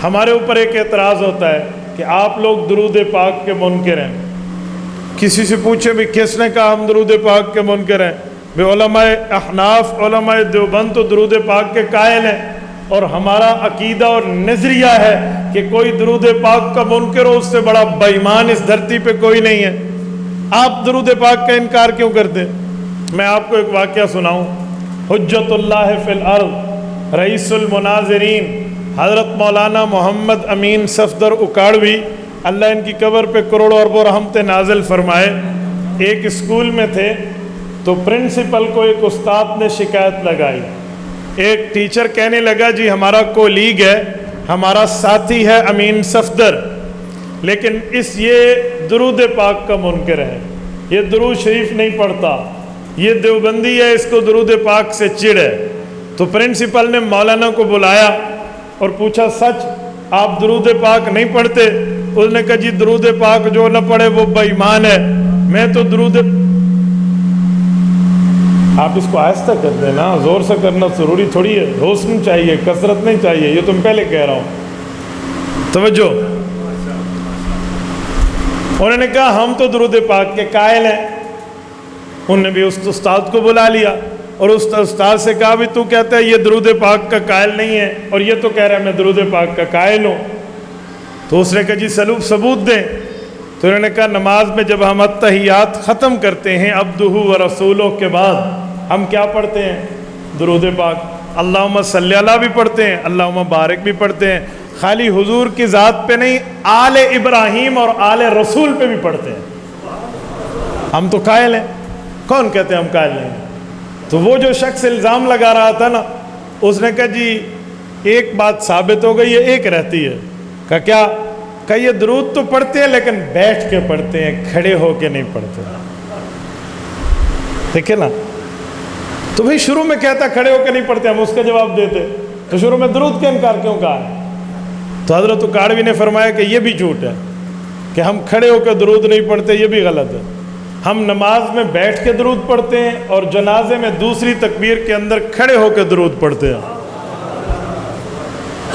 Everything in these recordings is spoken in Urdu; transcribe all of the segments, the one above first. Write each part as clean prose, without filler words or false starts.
ہمارے اوپر ایک اعتراض ہوتا ہے کہ آپ لوگ درود پاک کے منکر ہیں. کسی سے پوچھے بھی کس نے کہا ہم درود پاک کے منکر ہیں؟ بے علماء احناف علماء دیوبند تو درود پاک کے قائل ہیں، اور ہمارا عقیدہ اور نظریہ ہے کہ کوئی درود پاک کا منکر ہو اس سے بڑا بے ایمان اس دھرتی پہ کوئی نہیں ہے. آپ درود پاک کا انکار کیوں کرتے ہیں؟ میں آپ کو ایک واقعہ سناؤں. حجت اللہ فی الارض رئیس المناظرین حضرت مولانا محمد امین صفدر اکاڑوی، اللہ ان کی قبر پہ کروڑوں اربوں رحمتیں نازل فرمائے، ایک اسکول میں تھے تو پرنسپل کو ایک استاد نے شکایت لگائی. ایک ٹیچر کہنے لگا جی ہمارا کولیگ ہے، ہمارا ساتھی ہے امین صفدر، لیکن یہ درود پاک کا منکر ہے، یہ درود شریف نہیں پڑھتا، یہ دیوبندی ہے، اس کو درود پاک سے چڑ ہے. تو پرنسپل نے مولانا کو بلایا اور پوچھا سچ آپ درود پاک نہیں پڑھتے؟ اس نے کہا جی درود پاک جو نہ پڑھے وہ بے ایمان ہے. میں تو درود، آپ اس کو آہستہ کر دینا، زور سے کرنا ضروری تھوڑی ہے، حسن چاہیے کثرت نہیں چاہیے، یہ تم پہلے کہہ رہا ہوں. توجہ. انہوں نے کہا ہم تو درود پاک کے قائل ہیں. انہوں نے بھی اس استاد کو بلا لیا اور اس استاد سے کہا بھی تو کہتا ہے یہ درود پاک کا قائل نہیں ہے اور یہ تو کہہ رہا ہے میں درود پاک کا قائل ہوں. تو اس نے کہا جی ثبوت دیں. تو انہوں نے کہا نماز میں جب ہم التحیات ختم کرتے ہیں عبدہ و رسولہ کے بعد ہم کیا پڑھتے ہیں؟ درود پاک. اللہم صلی اللہ بھی پڑھتے ہیں، اللہم بارک بھی پڑھتے ہیں، خالی حضور کی ذات پہ نہیں آل ابراہیم اور آل رسول پہ بھی پڑھتے ہیں. ہم تو قائل ہیں. کون کہتے ہیں ہم قائل نہیں؟ تو وہ جو شخص الزام لگا رہا تھا نا، اس نے کہا جی ایک بات ثابت ہو گئی ہے، ایک رہتی ہے. کہا کیا؟ کہ یہ درود تو پڑھتے ہیں لیکن بیٹھ کے پڑھتے ہیں، کھڑے ہو کے نہیں پڑھتے. دیکھیں نا، تو بھئی شروع میں کہتا کھڑے ہو کے نہیں پڑھتے، ہم اس کا جواب دیتے تو شروع میں درود کا انکار کیوں کہا ہے؟ تو حضرت اکاڑوی نے فرمایا کہ یہ بھی جھوٹ ہے کہ ہم کھڑے ہو کے درود نہیں پڑھتے، یہ بھی غلط ہے. ہم نماز میں بیٹھ کے درود پڑھتے ہیں اور جنازے میں دوسری تکبیر کے اندر کھڑے ہو کے درود پڑھتے ہیں.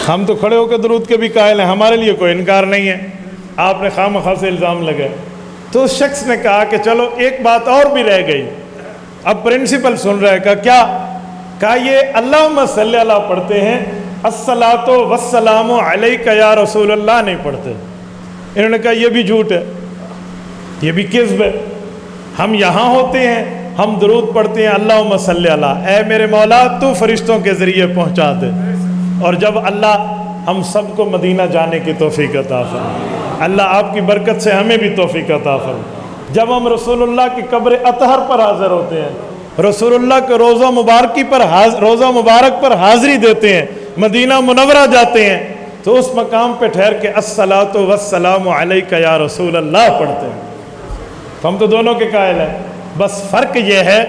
ہم تو کھڑے ہو کے درود کے بھی قائل ہیں، ہمارے لیے کوئی انکار نہیں ہے. آپ نے خواہ سے الزام لگائے. تو اس شخص نے کہا کہ چلو ایک بات اور بھی رہ گئی. اب پرنسپل سن رہا ہے. کہا یہ اللہم صلی اللہ پڑھتے ہیں، الصلاۃ والسلام علیک یا رسول اللہ نہیں پڑھتے. انہوں نے کہا یہ بھی جھوٹ ہے، یہ بھی کذب ہے. ہم یہاں ہوتے ہیں، ہم درود پڑھتے ہیں اللہم صلی اللہ، اے میرے مولا تو فرشتوں کے ذریعے پہنچا دے. اور جب اللہ ہم سب کو مدینہ جانے کی توفیق عطا فرمائے، اللہ آپ کی برکت سے ہمیں بھی توفیق عطا فرمائے. جب ہم رسول اللہ کی قبر اطہر پر حاضر ہوتے ہیں، رسول اللہ کے روضہ مبارک پر حاضری دیتے ہیں، مدینہ منورہ جاتے ہیں، تو اس مقام پہ ٹھہر کے الصلاۃ والسلام علیک یا رسول اللہ پڑھتے ہیں. ہم تو دونوں کے قائل ہیں. بس فرق یہ ہے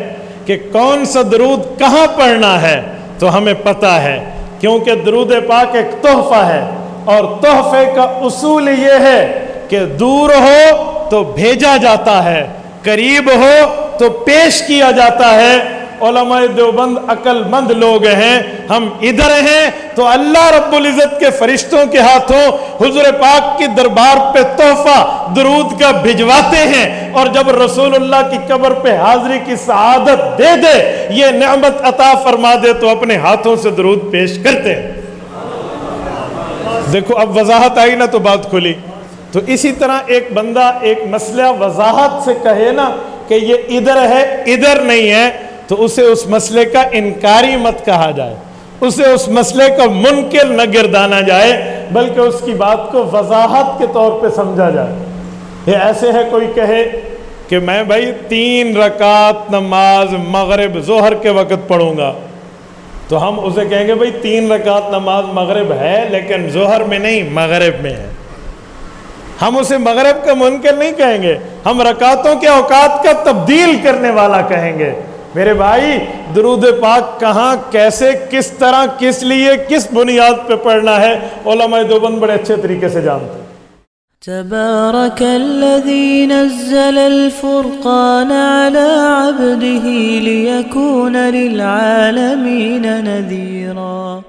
کہ کون سا درود کہاں پڑھنا ہے تو ہمیں پتہ ہے، کیونکہ درود پاک ایک تحفہ ہے، اور تحفے کا اصول یہ ہے کہ دور ہو تو بھیجا جاتا ہے، قریب ہو تو پیش کیا جاتا ہے. علماء دیوبند عقل مند لوگ ہیں، ہم ادھر ہیں تو اللہ رب العزت کے فرشتوں کے ہاتھوں حضور پاک کی دربار پہ تحفہ درود کا بھجواتے ہیں، اور جب رسول اللہ کی قبر پہ حاضری کی سعادت دے دے، یہ نعمت عطا فرما دے تو اپنے ہاتھوں سے درود پیش کرتے ہیں. دیکھو اب وضاحت آئی نا تو بات کھلی. تو اسی طرح ایک بندہ ایک مسئلہ وضاحت سے کہے نا کہ یہ ادھر ہے ادھر نہیں ہے، تو اسے اس مسئلے کا انکاری مت کہا جائے، اسے اس مسئلے کا منکر نہ گردانا جائے، بلکہ اس کی بات کو وضاحت کے طور پہ سمجھا جائے. یہ ایسے ہے کوئی کہے کہ میں بھائی 3 رکعت نماز مغرب ظہر کے وقت پڑھوں گا، تو ہم اسے کہیں گے بھائی 3 رکعت نماز مغرب ہے لیکن ظہر میں نہیں مغرب میں ہے. ہم اسے مغرب کا منکر نہیں کہیں گے، ہم رکعتوں کے اوقات کا تبدیل کرنے والا کہیں گے. میرے بھائی درود پاک کہاں، کیسے، کس طرح، کس لیے، کس بنیاد پہ پڑھنا ہے، علماء دیوبند بڑے اچھے طریقے سے جانتے ہیں. تبارك الذي نزل الفرقان على عبده ليكون للعالمين نذيرا.